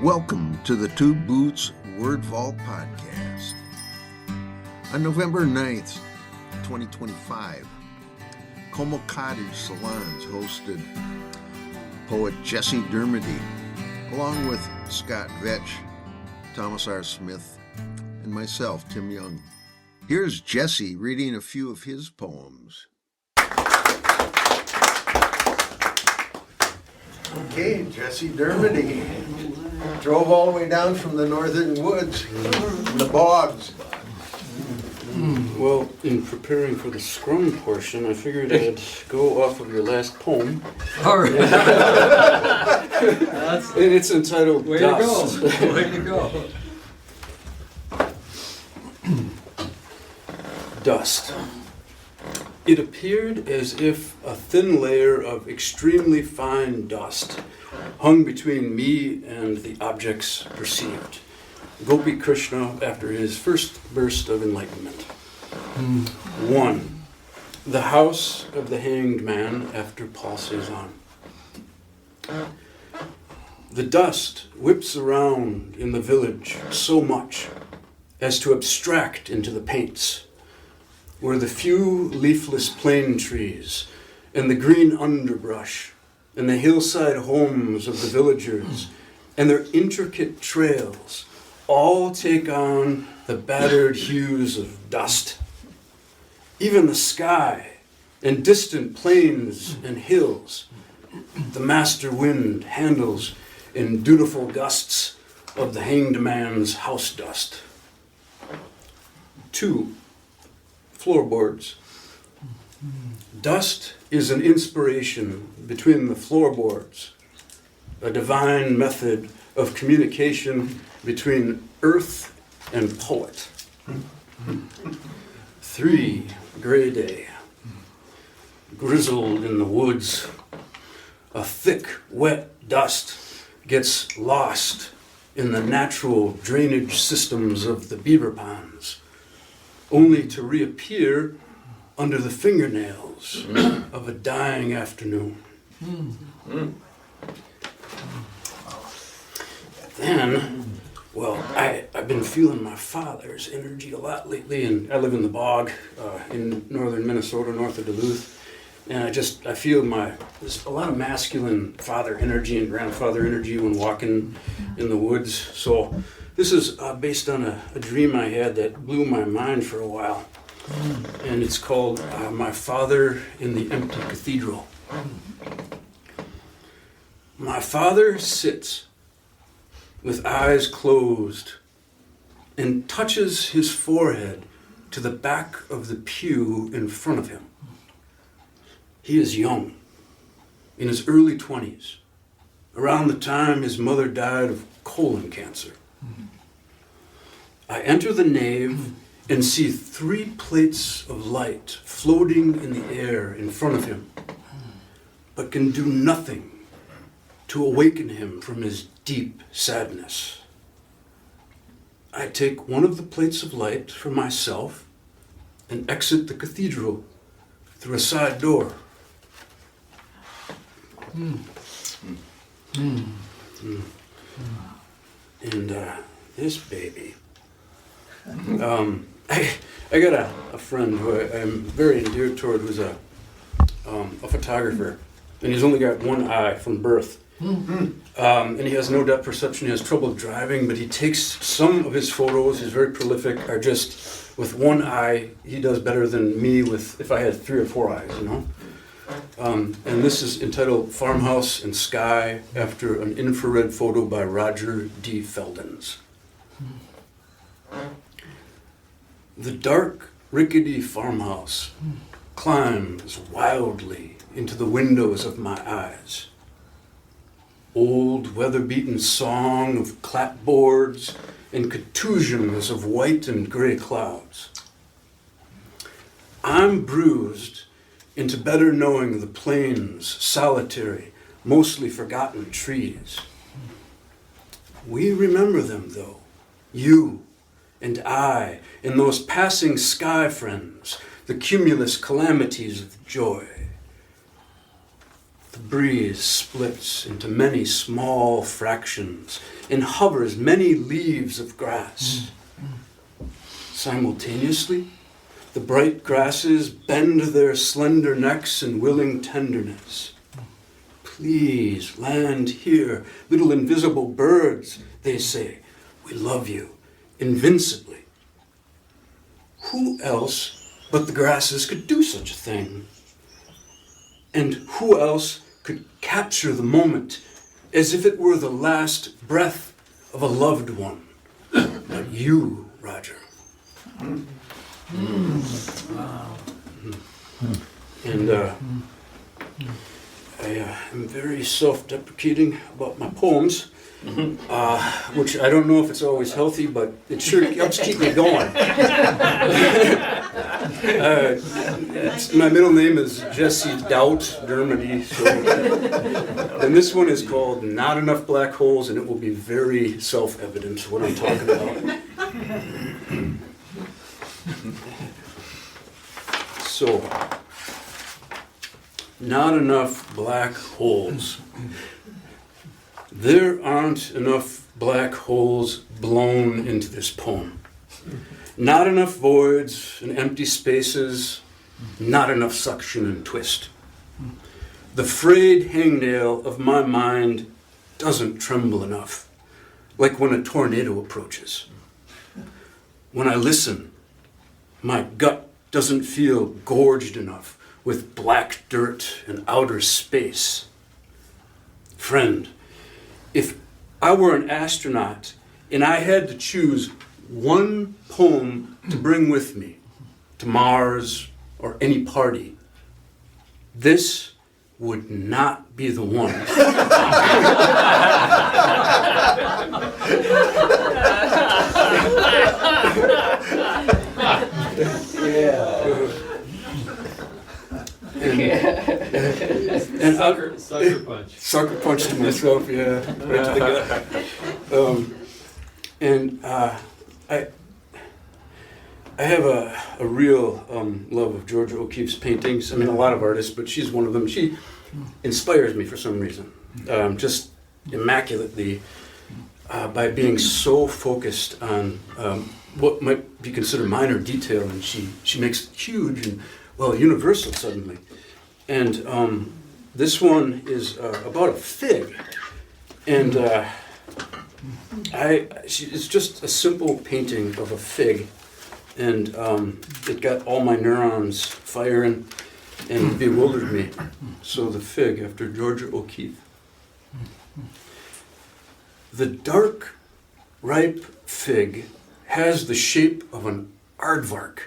Welcome to the Two Boots Word Vault Podcast. On November 9th, 2025, Como Cottage Salons hosted poet Jesse Dermody, along with Scott Vetsch, Thomas R. Smith, and myself, Tim Young. Here's Jesse reading a few of his poems. Okay, Jesse Dermody drove all the way down from the northern woods, the bogs. Well, in preparing for the scrum portion, I figured I'd go off of your last poem. All right. And it's entitled Way Dust. to go. Way to go. Dust. It appeared as if a thin layer of extremely fine dust hung between me and the objects perceived. Gopi Krishna after his first burst of enlightenment. 1. The house of the hanged man after Paul Cézanne. The dust whips around in the village so much as to abstract into the paints, where the few leafless plane trees and the green underbrush and the hillside homes of the villagers and their intricate trails all take on the battered hues of dust. Even the sky and distant plains and hills, the master wind handles in dutiful gusts of the hanged man's house dust. 2. Floorboards. Dust is an inspiration between the floorboards, a divine method of communication between earth and poet. 3. Gray day. Grizzled in the woods, a thick, wet dust gets lost in the natural drainage systems of the beaver ponds, only to reappear under the fingernails of a dying afternoon. Then, well, I've been feeling my father's energy a lot lately, and I live in the bog in northern Minnesota, north of Duluth, and I feel there's a lot of masculine father energy and grandfather energy when walking in the woods. So this is based on a dream I had that blew my mind for a while, and it's called My Father in the Empty Cathedral. My father sits with eyes closed and touches his forehead to the back of the pew in front of him. He is young, in his early 20s, around the time his mother died of colon cancer. I enter the nave and see 3 plates of light floating in the air in front of him, but can do nothing to awaken him from his deep sadness. I take one of the plates of light for myself and exit the cathedral through a side door. And this baby. I got a friend who I'm very endeared toward, who's a photographer, and he's only got one eye from birth. And he has no depth perception, he has trouble driving, but he takes some of his photos, he's very prolific, are just with one eye. He does better than me if I had 3 or 4 eyes, you know? And this is entitled Farmhouse and Sky, after an infrared photo by Roger D. Feldens. The dark, rickety farmhouse climbs wildly into the windows of my eyes. Old, weather-beaten song of clapboards and contusions of white and gray clouds. I'm bruised into better knowing the plains, solitary, mostly forgotten trees. We remember them, though, you and I, and those passing sky friends, the cumulus calamities of joy. The breeze splits into many small fractions and hovers many leaves of grass. Simultaneously, the bright grasses bend their slender necks in willing tenderness. Please land here, little invisible birds, they say. We love you, invincibly. Who else but the grasses could do such a thing? And who else could capture the moment as if it were the last breath of a loved one? But you, Roger. Wow. And I am very self-deprecating about my poems, which I don't know if it's always healthy, but it sure helps keep me going. My middle name is Jesse Dermody, and this one is called Not Enough Black Holes, and it will be very self-evident what I'm talking about. So, not enough black holes. There aren't enough black holes blown into this poem. Not enough voids and empty spaces, not enough suction and twist. The frayed hangnail of my mind doesn't tremble enough, like when a tornado approaches. When I listen, my gut doesn't feel gorged enough with black dirt and outer space. Friend, if I were an astronaut and I had to choose one poem to bring with me to Mars or any party, this would not be the one. And Sucker punch. Sucker punch to myself, yeah. Right to the gut. I have a real love of Georgia O'Keeffe's paintings. I mean, a lot of artists, but she's one of them. She inspires me for some reason, just immaculately, by being so focused on what might be considered minor detail, and she makes it huge and, well, universal suddenly. And this one is about a fig, and it's just a simple painting of a fig, and it got all my neurons firing and bewildered me. So the fig, after Georgia O'Keeffe. The dark, ripe fig has the shape of an aardvark,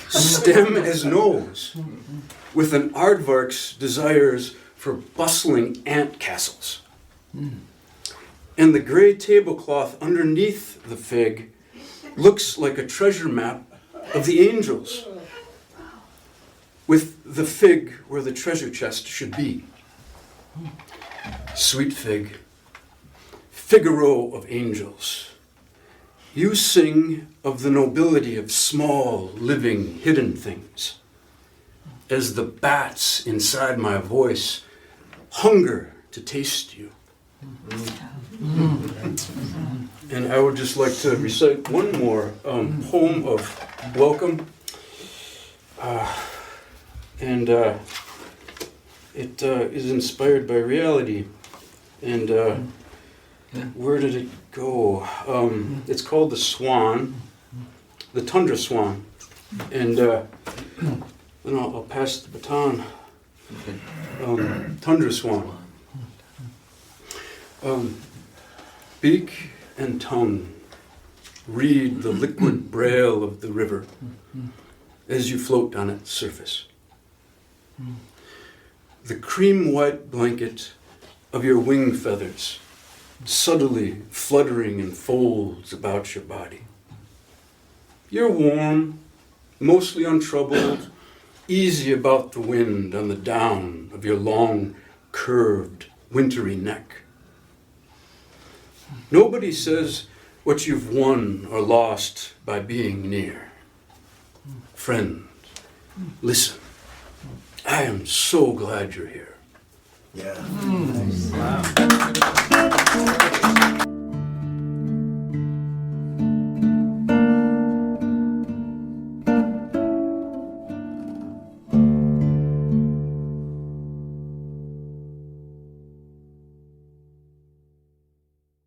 stem as nose, with an aardvark's desires for bustling ant castles. And the gray tablecloth underneath the fig looks like a treasure map of the angels, with the fig where the treasure chest should be. Sweet fig, Figaro of angels, you sing of the nobility of small, living, hidden things, as the bats inside my voice hunger to taste you. And I would just like to recite one more poem of welcome. It is inspired by reality. And where did it go? It's called The Swan, the Tundra Swan. And then I'll pass the baton. Tundra Swan. Beak and tongue read the liquid braille of the river as you float on its surface. The cream-white blanket of your wing feathers subtly fluttering in folds about your body. You're warm, mostly untroubled, easy about the wind on the down of your long, curved, wintry neck. Nobody says what you've won or lost by being near. Friend, listen. I am so glad you're here. Yeah. Wow.